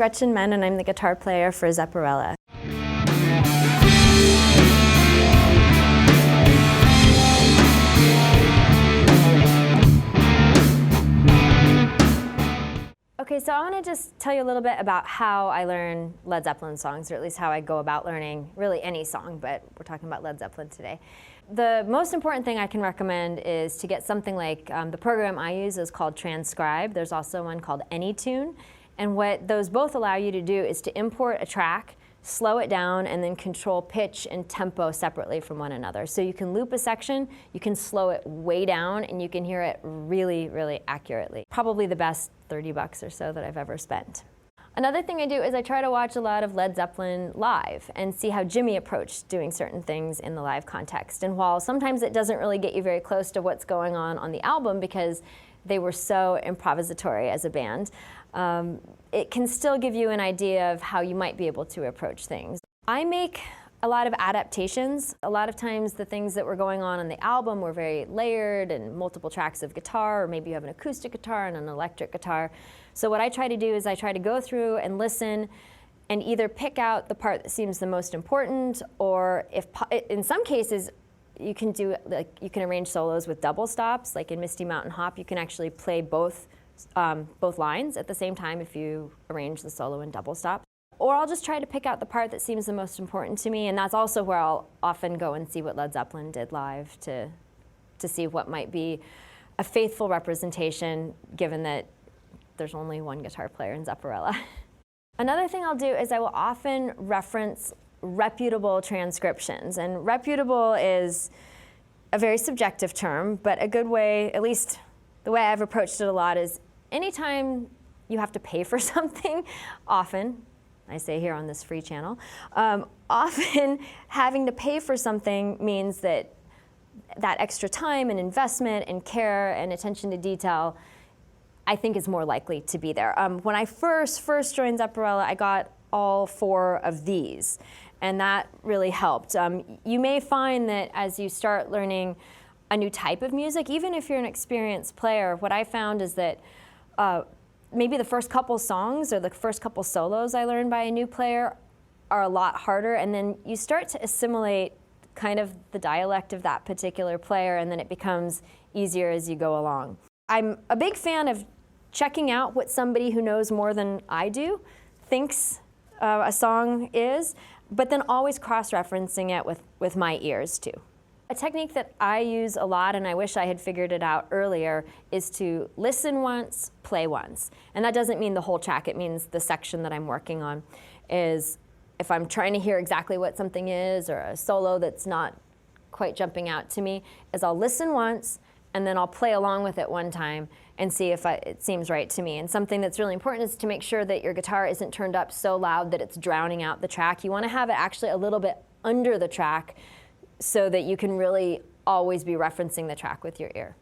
Gretchen Menn, and I'm the guitar player for Zepparella. Okay, so I want to just tell you a little bit about how I learn Led Zeppelin songs, or at least how I go about learning really any song, but we're talking about Led Zeppelin today. The most important thing I can recommend is to get something like, the program I use is called Transcribe. There's also one called AnyTune. And what those both allow you to do is to import a track, slow it down, and then control pitch and tempo separately from one another. So you can loop a section, you can slow it way down, and you can hear it really, really accurately. Probably the best $30 or so that I've ever spent. Another thing I do is I try to watch a lot of Led Zeppelin live and see how Jimmy approached doing certain things in the live context. And while sometimes it doesn't really get you very close to what's going on the album because they were so improvisatory as a band, it can still give you an idea of how you might be able to approach things. I make a lot of adaptations. A lot of times the things that were going on the album were very layered and multiple tracks of guitar, or maybe you have an acoustic guitar and an electric guitar. So what I try to do is I try to go through and listen and either pick out the part that seems the most important, or if in some cases you can do, like, you can arrange solos with double stops. Like in Misty Mountain Hop, you can actually play both lines at the same time if you arrange the solo in double stop. Or I'll just try to pick out the part that seems the most important to me, and that's also where I'll often go and see what Led Zeppelin did live to see what might be a faithful representation, given that there's only one guitar player in Zepparella. Another thing I'll do is I will often reference reputable transcriptions, and reputable is a very subjective term, but a good way, at least the way I've approached it a lot, is anytime you have to pay for something, often, I say here on this free channel, often having to pay for something means that extra time and investment and care and attention to detail, I think, is more likely to be there. When I first joined Zepparella, I got all 4 of these, and that really helped. You may find that as you start learning a new type of music, even if you're an experienced player, what I found is that maybe the first couple songs or the first couple solos I learned by a new player are a lot harder, and then you start to assimilate kind of the dialect of that particular player, and then it becomes easier as you go along. I'm a big fan of checking out what somebody who knows more than I do thinks a song is, but then always cross-referencing it with my ears too. A technique that I use a lot, and I wish I had figured it out earlier, is to listen once, play once. And that doesn't mean the whole track, it means the section that I'm working on. Is if I'm trying to hear exactly what something is, or a solo that's not quite jumping out to me, is I'll listen once, and then I'll play along with it one time and see if it seems right to me. And something that's really important is to make sure that your guitar isn't turned up so loud that it's drowning out the track. You want to have it actually a little bit under the track, so that you can really always be referencing the track with your ear.